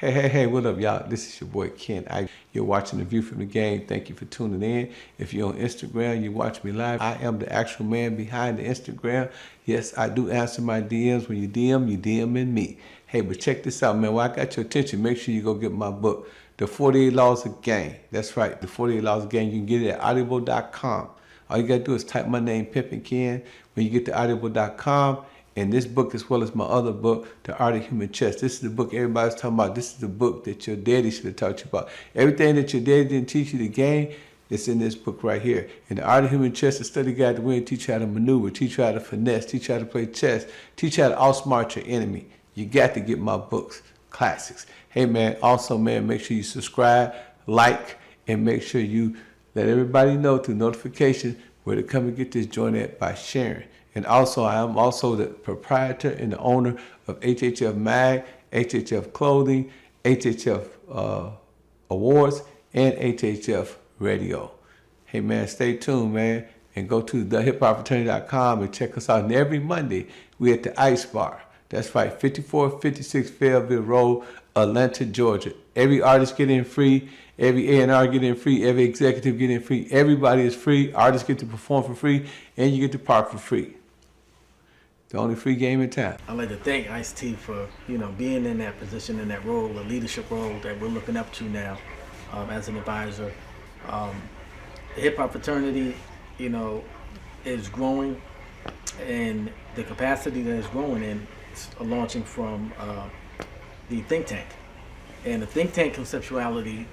Hey, what up, y'all? This is your boy Ken. You're watching The View from the Game. Thank you for tuning in. If you're on Instagram, you watch me live. I am the actual man behind the Instagram. Yes, I do answer my DMs. When you DMing me. Hey, but check this out, man. While I got your attention, make sure you go get my book, The 48 Laws of Game. That's right, The 48 Laws of Game. You can get it at audible.com. All you got to do is type my name, Pimpin' Ken, when you get to audible.com. And this book, as well as my other book, The Art of Human Chess. This is the book everybody's talking about. This is the book that your daddy should have taught you about. Everything that your daddy didn't teach you the game, it's in this book right here. And The Art of Human Chess, a study guide to win, teach you how to maneuver, teach you how to finesse, teach you how to play chess, teach you how to outsmart your enemy. You got to get my books, classics. Hey, man, also, man, make sure you subscribe, like, and make sure you let everybody know through notification where to come and get this joint at by sharing. And also, I am also the proprietor and the owner of HHF Mag, HHF Clothing, HHF Awards, and HHF Radio. Hey, man, stay tuned, man, and go to thehiphopfraternity.com and check us out. And every Monday, we're at the Ice Bar. That's right, 5456 Fayetteville Road, Atlanta, Georgia. Every artist get in free. Every A&R get in free. Every executive get in free. Everybody is free. Artists get to perform for free, and you get to park for free. The only free game in town. I'd like to thank Ice-T for, being in that position, in that role, a leadership role that we're looking up to now as an advisor. The hip-hop fraternity, is growing, and the capacity that it's growing in is launching from the think tank. And the think tank conceptuality,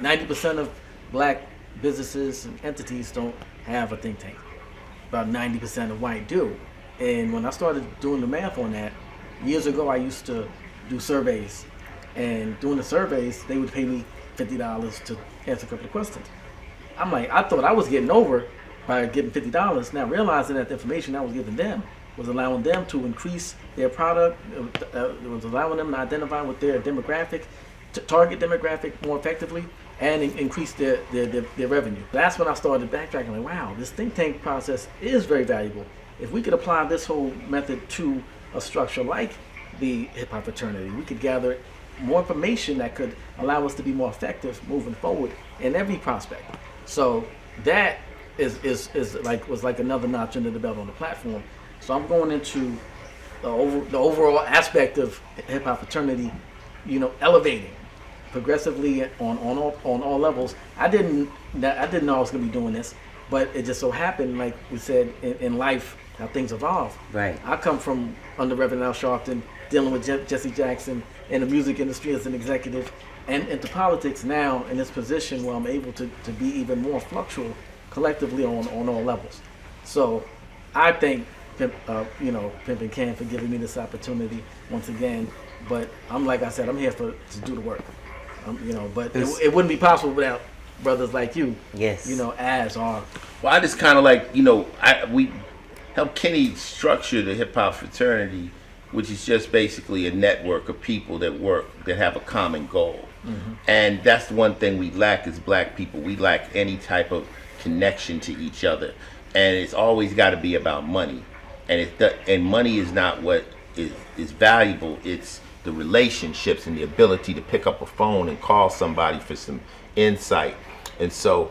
90% of black businesses and entities don't have a think tank. About 90% of white do. And when I started doing the math on that, years ago I used to do surveys. And doing the surveys, they would pay me $50 to answer a couple of questions. I'm like, I thought I was getting over by getting $50. Now realizing that the information I was giving them was allowing them to increase their product, it was allowing them to identify with their demographic, to target demographic more effectively, and increase their revenue. That's when I started backtracking, like, wow, this think tank process is very valuable. If we could apply this whole method to a structure like the hip hop fraternity, we could gather more information that could allow us to be more effective moving forward in every prospect. So that was like another notch under the belt on the platform. So I'm going into the overall aspect of hip hop fraternity, elevating progressively on all levels. I didn't know I was going to be doing this, but it just so happened, like we said, in life, how things evolve. Right. I come from under Reverend Al Sharpton, dealing with Jesse Jackson in the music industry as an executive, and into politics now in this position where I'm able to be even more fluctual collectively on all levels. So I thank Pimpin' Ken for giving me this opportunity once again. But like I said, I'm here to do the work. But it wouldn't be possible without brothers like you. Yes. As are. Well, I just kind of like, we helped Kenny structure the hip hop fraternity, which is just basically a network of people that have a common goal. Mm-hmm. And that's the one thing we lack as black people. We lack any type of connection to each other. And it's always got to be about money. And money is not what is valuable. It's the relationships and the ability to pick up a phone and call somebody for some insight. And so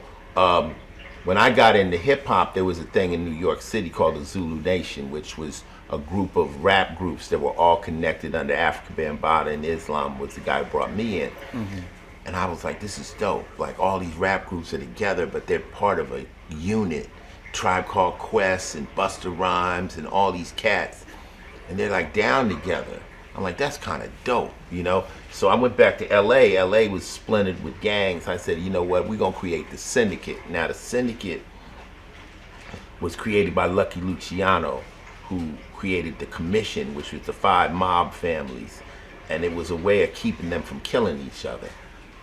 when I got into hip hop, there was a thing in New York City called the Zulu Nation, which was a group of rap groups that were all connected under Afrika Bambaataa, and Islam was the guy who brought me in. Mm-hmm. And I was like, this is dope. Like, all these rap groups are together, but they're part of a unit. Tribe Called Quest and Busta Rhymes and all these cats. And they're like down together. I'm like, that's kind of dope, So I went back to LA. LA was splintered with gangs. I said, you know what, we're going to create the Syndicate. Now, the Syndicate was created by Lucky Luciano, who created the Commission, which was the 5 mob families. And it was a way of keeping them from killing each other.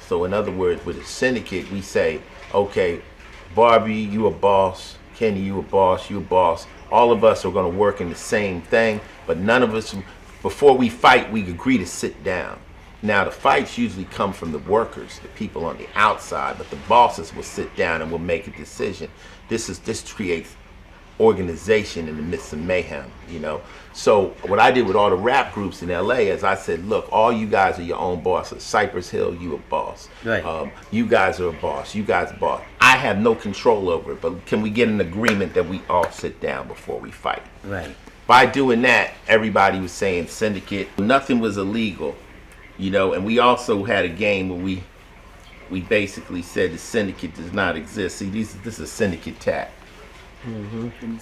So in other words, with the Syndicate, we say, okay, Barbie, you a boss. Kenny, you a boss, you a boss. All of us are going to work in the same thing, but none of us, before we fight, we agree to sit down. Now, the fights usually come from the workers, the people on the outside, but the bosses will sit down and will make a decision. This creates organization in the midst of mayhem, you know. So what I did with all the rap groups in LA is I said, look, all you guys are your own bosses. Cypress Hill, you a boss. Right. You guys are a boss. You guys are boss. I have no control over it, but can we get an agreement that we all sit down before we fight? Right. By doing that, everybody was saying syndicate. Nothing was illegal, you know, and we also had a game where we basically said the syndicate does not exist. See, this is a syndicate tag. Mm-hmm.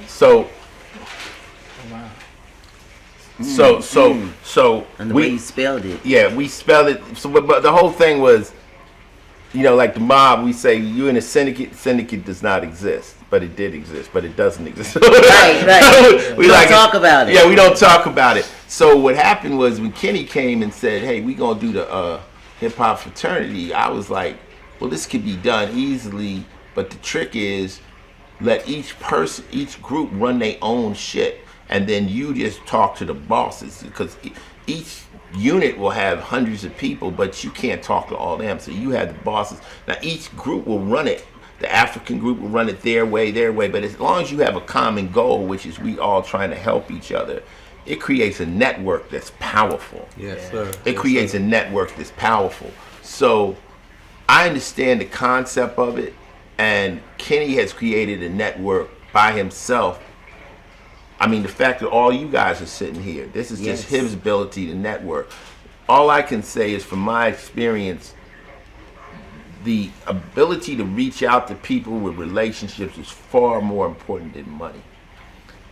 So, Wow. so And the way you spelled it. yeah, we spelled it. So, but the whole thing was, you know, like the mob, we say you in a syndicate. Syndicate does not exist, but it did exist, but it doesn't exist. Right. we don't talk about it. Yeah, we don't talk about it. So what happened was when Kenny came and said, "Hey, we gonna do the hip hop fraternity," I was like, "Well, this could be done easily, but the trick is." Let each person, each group run their own shit, and then you just talk to the bosses because each unit will have hundreds of people, but you can't talk to all them. So you have the bosses. Now each group will run it. The African group will run it their way. But as long as you have a common goal, which is we all trying to help each other, it creates a network that's powerful. Yes, sir. It creates a network that's powerful. So I understand the concept of it. And Kenny has created a network by himself. I mean, the fact that all you guys are sitting here, this is just his ability to network. All I can say is from my experience, the ability to reach out to people with relationships is far more important than money.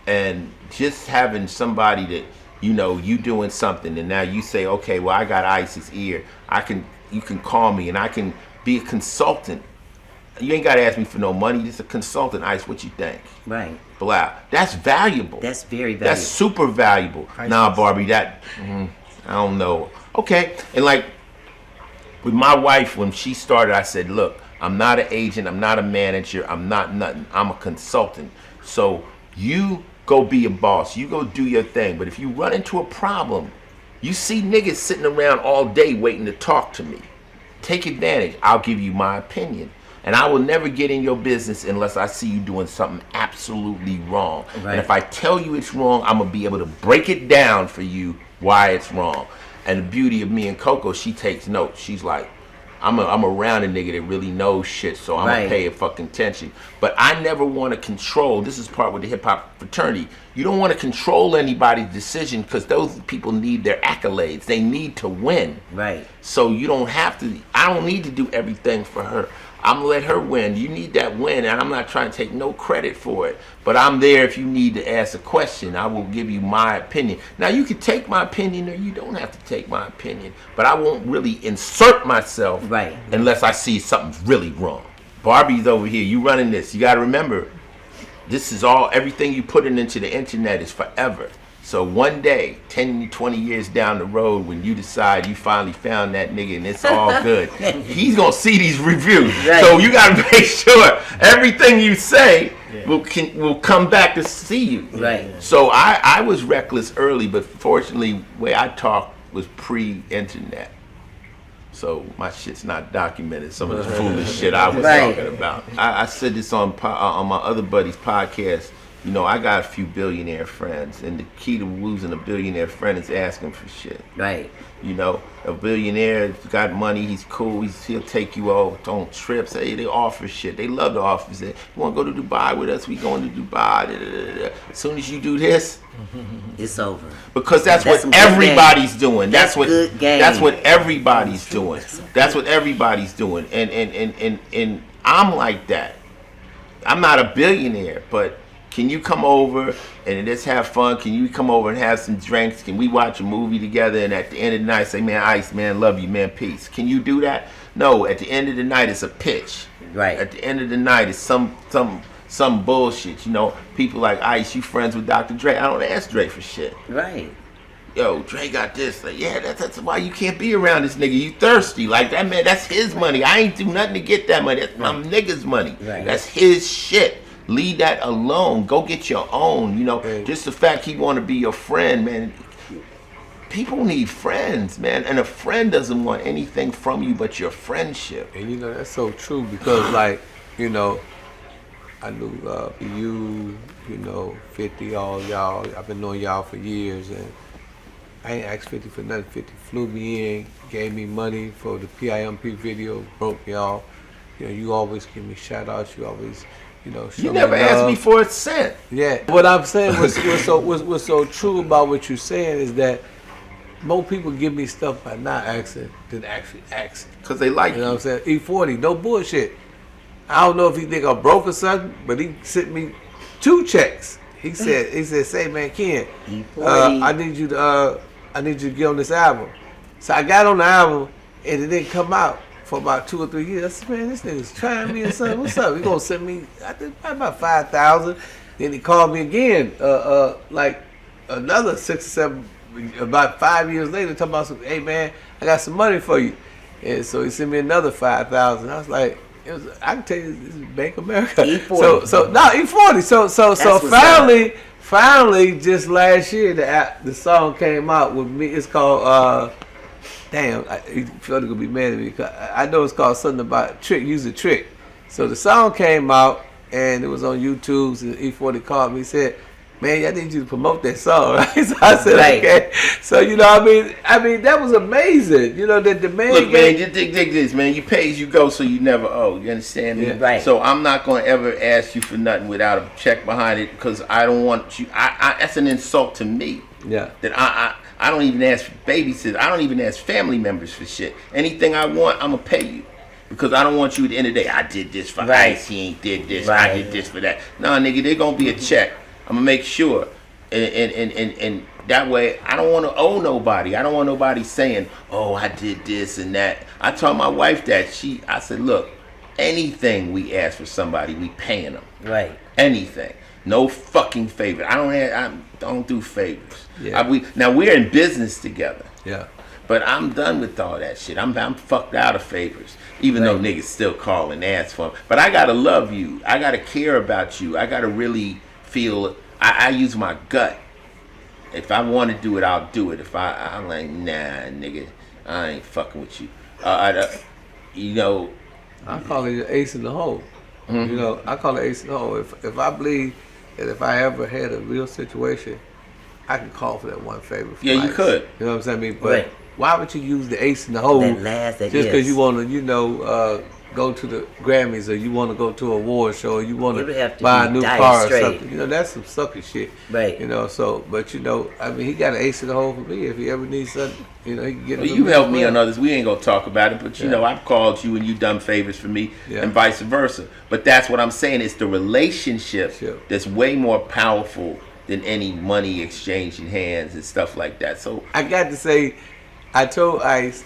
And just having somebody that, you know, you doing something and now you say, okay, well, I got Ice's ear. You can call me and I can be a consultant. You ain't got to ask me for no money. Just a consultant. Ice, what you think? Right. Blah. That's valuable. That's very valuable. That's super valuable. Nah, Barbie, I don't know. Okay. And like with my wife, when she started, I said, look, I'm not an agent. I'm not a manager. I'm not nothing. I'm a consultant. So you go be a boss. You go do your thing. But if you run into a problem, you see niggas sitting around all day waiting to talk to me. Take advantage. I'll give you my opinion. And I will never get in your business unless I see you doing something absolutely wrong. Right. And if I tell you it's wrong, I'm going to be able to break it down for you why it's wrong. And the beauty of me and Coco, she takes notes. She's like, I'm around a nigga that really knows shit, so I'm going to pay fucking attention. But I never want to control. This is part with the hip-hop fraternity. You don't want to control anybody's decision because those people need their accolades. They need to win. Right. So you don't have to. I don't need to do everything for her. I'm gonna let her win. You need that win, and I'm not trying to take no credit for it. But I'm there if you need to ask a question. I will give you my opinion. Now you can take my opinion, or you don't have to take my opinion. But I won't really insert myself unless I see something's really wrong. Barbie's over here. You running this. You got to remember, this is all. Everything you putting into the internet is forever. So one day, 10, 20 years down the road, when you decide you finally found that nigga and it's all good, he's going to see these reviews. Right. So you got to make sure everything you say will come back to see you. Right. So I was reckless early, but fortunately, the way I talked was pre-internet. So my shit's not documented. Some of the foolish shit I was talking about. I said this on my other buddy's podcast. You know, I got a few billionaire friends, and the key to losing a billionaire friend is asking for shit. Right. You know, a billionaire got money, he's cool, he'll take you out on trips. Hey, they offer shit. They love to offer. Say, you want to go to Dubai with us? We going to Dubai. Da, da, da. As soon as you do this, it's over. Because that's what everybody's doing. That's what everybody's doing. That's what everybody's doing. And I'm like that. I'm not a billionaire, but can you come over and let's have fun? Can you come over and have some drinks? Can we watch a movie together? And at the end of the night, say, man, Ice, man, love you, man, peace. Can you do that? No. At the end of the night, it's a pitch. Right. At the end of the night, it's some bullshit. You know, people like Ice, you friends with Dr. Dre. I don't ask Dre for shit. Right. Yo, Dre got this. Like, yeah, that's why you can't be around this nigga. You thirsty. Like, that man, that's his money. I ain't do nothing to get that money. That's my nigga's money. Right. That's his shit. Leave that alone. Go get your own. You know, just the fact he want to be your friend, man. People need friends, man. And a friend doesn't want anything from you but your friendship. And you know, that's so true because, like, you know, I knew you, 50, all y'all. I've been knowing y'all for years, and I ain't asked 50 for nothing. 50 flew me in, gave me money for the PIMP video, broke me off. You always give me shout outs. You always, show You never me asked love. me for a cent. Yeah. What I'm saying what's so true about what you're saying is that more people give me stuff by not asking than actually asking. Because they like You know what I'm saying? E40, no bullshit. I don't know if he think I'm broke or something, but he sent me 2 checks. He said, say man, Ken, I need you to get on this album. So I got on the album and it didn't come out for about 2 or 3 years. I said, man, this nigga's trying me or something. What's up? He gonna send me, I think about 5,000. Then he called me again, like another 6 or 7, about 5 years later, talking about some, hey man, I got some money for you. And so he sent me another 5,000. I was like, I can tell you, this is Bank America. E40. E40. So finally, just last year, the song came out with me. It's called, he felt gonna be mad at me because I know it's called something about trick, use a trick. So the song came out and it was on YouTube. And E40 called me, he said, man, I need you to promote that song, right? So I said, okay. So I mean, that was amazing. That the man. Look, man, you dig this, man. You pay as you go, so you never owe. You understand me? Yeah. Right. So I'm not going to ever ask you for nothing without a check behind it because I don't want you. That's an insult to me. Yeah. That I don't even ask babysitters. I don't even ask family members for shit. Anything I want, I'm gonna pay you. Because I don't want you at the end of the day, I did this for Ice, he ain't did this, Right. I did this for that. No, nigga, there gonna be a check. I'm gonna make sure. And that way, I don't want to owe nobody. I don't want nobody saying, oh, I did this and that. I told my wife that. I said, look, anything we ask for somebody, we paying them. Right. Anything. No fucking favor. I don't do favors. Yeah. Now, we're in business together. Yeah. But I'm done with all that shit. I'm fucked out of favors. Even though niggas still call and ask for them. But I gotta love you. I gotta care about you. I gotta really feel. I use my gut. If I want to do it, I'll do it. If I'm like, nah, nigga, I ain't fucking with you. I call it the ace in the hole. Mm-hmm. I call it ace in the hole. If I believe that if I ever had a real situation, I can call for that one favor. Yeah, you could. You know what I'm saying? I mean, but Right. why would you use the ace in the hole That just because you want to, go to the Grammys or you want to go to a award show or you want It would have to to buy be a new dire car straight. or something? That's some sucker shit. Right. But I mean, he got an ace in the hole for me. If he ever needs something, he can get it. Well, from you me helped as me well. on others. We ain't gonna talk about it, but Yeah. I've called you and you done favors for me, Yeah. and vice versa. But that's what I'm saying. It's the relationship Sure. that's way more powerful than any money exchanging hands and stuff like that. So I got to say, I told Ice,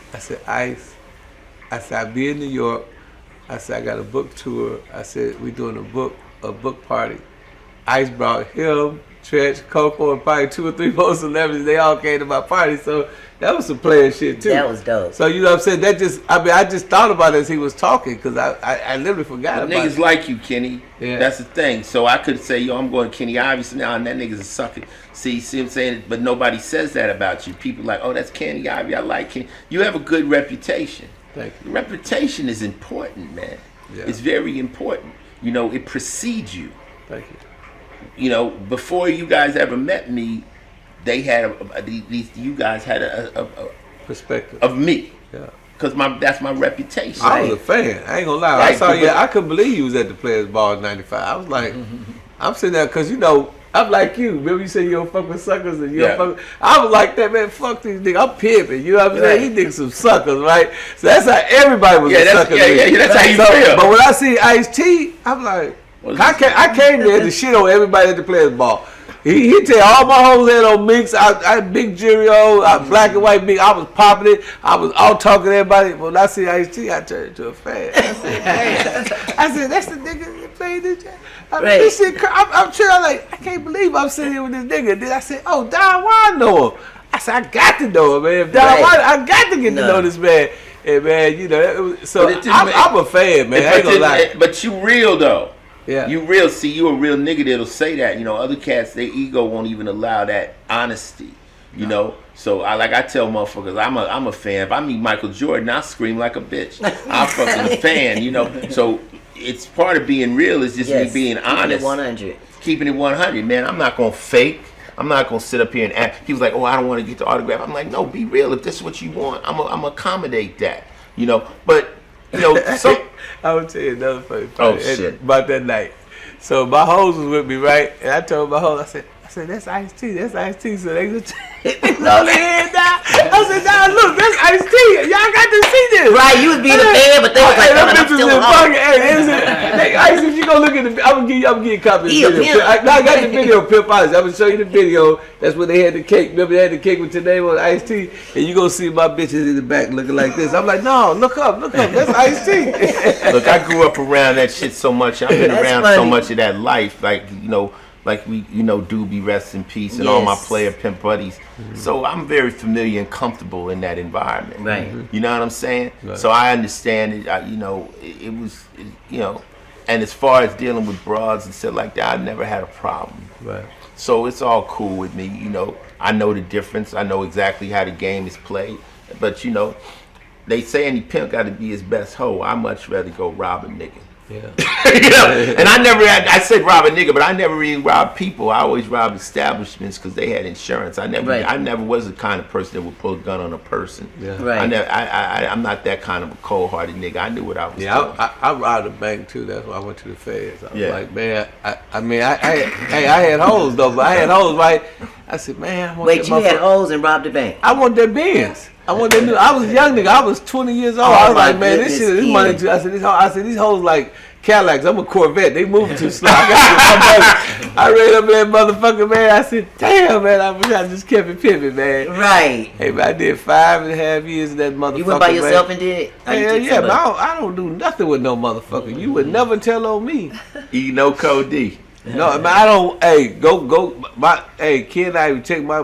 Ice, I'll be in New York. I said, I got a book tour. I said, we doing a book party. Ice brought him, Trench, Coco, and probably 2 or 3 more celebrities. They all came to my party. So that was some player shit too. That was dope. So you know what I'm saying? I just thought about it as he was talking because I literally forgot about niggas it. like you, Kenny. Yeah. That's the thing. So I could say, yo, I'm going Kenny Iverson now, and that nigga's a sucker. See what I'm saying? But nobody says that about you. People like, oh, that's Kenny Ivy. I like Kenny. You have a good reputation. Thank you. Reputation is important, man. Yeah. It's very important. It precedes you. Thank you. Before you guys ever met me, they had you guys had a Perspective. of me, Yeah. because that's my reputation. I was a fan. I ain't gonna lie. Right, I saw but- you. I couldn't believe you was at the Players Ball in '95. I was like, I'm sitting there because I'm like you. Remember you said you don't fuck with suckers and you Yeah. don't fuck. I was like that, man. Fuck these niggas. I'm pimping. You know what I'm saying? These niggas some suckers, right? So that's how everybody was a sucker. that's how you So, feel. But when I see Ice-T, I'm like, Well, I came there to shit on everybody at the Players Ball. He tell all my hoes had on mix. I big jury on, black and white mix. I was popping it. I was out talking to everybody. When I see Ice-T, I turned into a fan. I said, damn. I said, that's the nigga that played this. Right. This shit, I'm sure. I'm like, I can't believe I'm sitting here with this nigga. Then I said, oh, Don Juan know him. I said, I got to know him, man. If Don Right. Juan, I got to get to No. know this man. And man, so But it didn't I'm a fan, man. I ain't gonna lie. But you real though. Yeah. You real. See, you a real nigga that'll say that. Other cats, their ego won't even allow that honesty. So I tell motherfuckers, I'm a fan. If I meet Michael Jordan, I scream like a bitch. I'm fucking a fan. So it's part of being real is just me being honest. 100. Keeping it 100, man. I'm not gonna fake. I'm not gonna sit up here and act. He was like, "Oh, I don't want to get the autograph." I'm like, "No, be real. If this is what you want, I'm gonna accommodate that." You know, but you know, so I would tell you another funny Oh, part shit. about that night. So my hoes was with me, right? And I told my hoes, I said, that's Ice-T, that's Ice-T. So they just blow their head down. I said, nah, look, that's Ice-T. Y'all got to see this. Right, you was being a fan, but they was like, Hey, "Oh, them I'm bitches still in at fucking, home." hey, Ice, if you go look at the, I'm gonna give you a copy of He the a video. pimp. I got the video, Pimp Ice. I'm gonna show you the video. That's when they had the cake. Remember they had the cake with your name on Ice-T? And you gonna see my bitches in the back looking like this. I'm like, no, look up, that's Ice-T. look, I grew up around that shit so much. I've been That's around so funny. much of that life, like we, Doobie, rest in peace, and all my Yes. player pimp buddies. So I'm very familiar and comfortable in that environment. Right. You know what I'm saying? Right. So I understand it. It was, and as far as dealing with broads and stuff like that, I never had a problem. Right. So it's all cool with me. I know the difference. I know exactly how the game is played. But they say any pimp got to be his best hoe. I much rather go rob a nigga. Yeah. And I said rob a nigga, but I never really robbed people. I always robbed establishments because they had insurance. I never was the kind of person that would pull a gun on a person. Yeah. Right. I'm not that kind of a cold-hearted nigga. I knew what I was doing. Yeah, I robbed a bank too. That's why I went to the feds. I was Yeah. like, man, I had hoes though, but I had hoes, right? I said, man, I want Wait, that you had motherfucker- hoes and robbed the bank. I want that Benz. I want that new. I was a young nigga. I was 20 years old. Oh, I was my like, man, this goodness, shit, this money Ian. too. I said, these hoes like Cadillacs. I'm a Corvette. They moving too slow. I got my money. I ran up in that motherfucker, man. I said, damn, man, I wish I just kept it pimping, man. Right. Hey, man, I did 5.5 years in that motherfucker. You went by yourself man. and did it? Or you Hell took yeah, but somebody? I don't do nothing with no motherfucker. You would never tell on me. Code D. No, man, I don't. Hey, go. Hey, Ken, I check my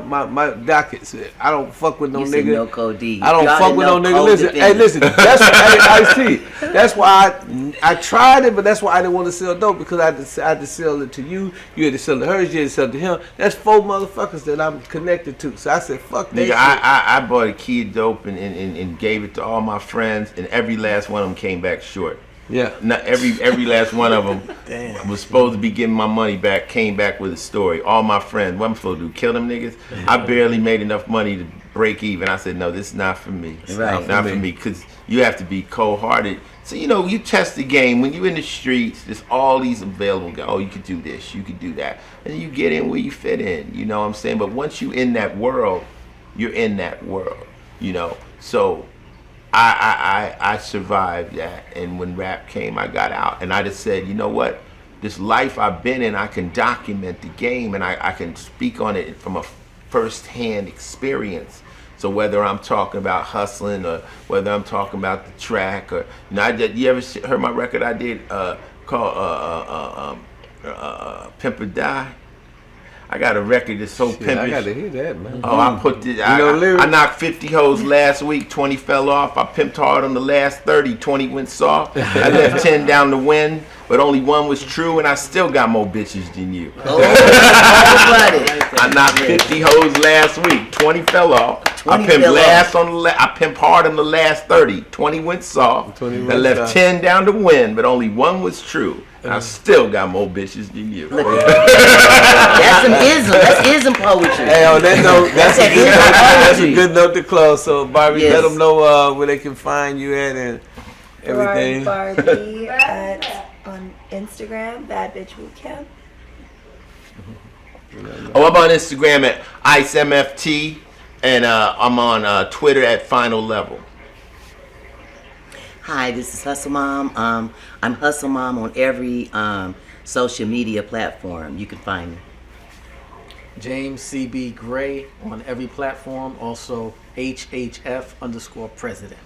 dockets. I don't fuck with no You said nigga. no code D. I don't Y'all fuck didn't with no know nigga. code Listen, defendant. hey, listen. That's I see. That's why I tried it, but that's why I didn't want to sell dope because I had to sell it to you. You had to sell it to her. You had to sell it to him. That's 4 motherfuckers that I'm connected to. So I said, fuck that Nigga, shit. I bought a key of dope and gave it to all my friends, and every last one of them came back short. Yeah. Not every last one of them was supposed to be getting my money back, came back with a story. All my friends, what I'm supposed to do, kill them niggas? I barely made enough money to break even. I said, no, this is not for me. It's Right. not for me, because you have to be cold-hearted. So, you test the game. When you're in the streets, there's all these available guys. Oh, you could do this, you could do that. And you get in where you fit in, you know what I'm saying? But once you're in that world, you're in that world, So I survived that, and when rap came, I got out, and I just said, you know what? This life I've been in, I can document the game, and I can speak on it from a first-hand experience. So whether I'm talking about hustling or whether I'm talking about the track, or you ever heard my record I did called Pimp or Die? I got a record that's so Shit, pimpish. I got to hear that, man. Oh, I put this. know the lyrics? I knocked 50 hoes last week. 20 fell off. I pimped hard on the last 30. 20 went soft. I left 10 down the wind, but only 1 was true, and I still got more bitches than you. Oh, everybody. I knocked 50 hoes last week. 20 fell off. 20 I pimped fell last on the I pimped hard on the last 30. 20 went soft. 20 I went left soft. 10 down the wind, but only 1 was true. And I still got more bitches than you. That's some ism. That's ism poetry. Hey, on that note, that's a good note. That's a good note to close. So, Barbie, Yes. let them know where they can find you at and everything. Barbie on Instagram, Bad Bitch Bootcamp. Oh, I'm on Instagram at IceMFT, and I'm on Twitter at Final Level. Hi, this is Hustle Mom. I'm Hustle Mom on every social media platform. You can find me. James CB Gray on every platform. Also HHF_president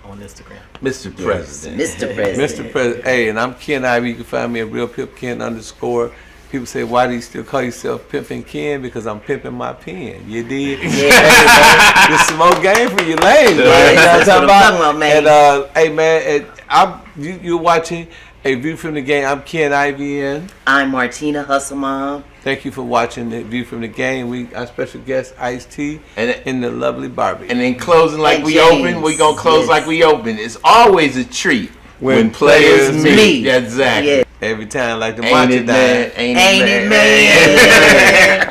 on Instagram. Mr. President. Mr. President. Mr. President. Hey, and I'm Ken Ivy. You can find me at Real Pimp Ken _. People say, why do you still call yourself Pimpin' Ken? Because I'm pimping my pen. You did? Yeah. This some more game for you ladies, man. Yeah, You know that's what I'm talking about, man. And, hey, man, you're watching A View from the Game. I'm Ken Ivy in. I'm Martina Hustle Mom. Thank you for watching The View from the Game. Our special guest, Ice-T, and the lovely Barbie. And in closing like And we James. open, we going to close Yes. like we open. It's always a treat when players meet. meet. Exactly. Yeah. Every time, like the Ain't mantra it, man? died. Ain't Ain't it, it, man? man?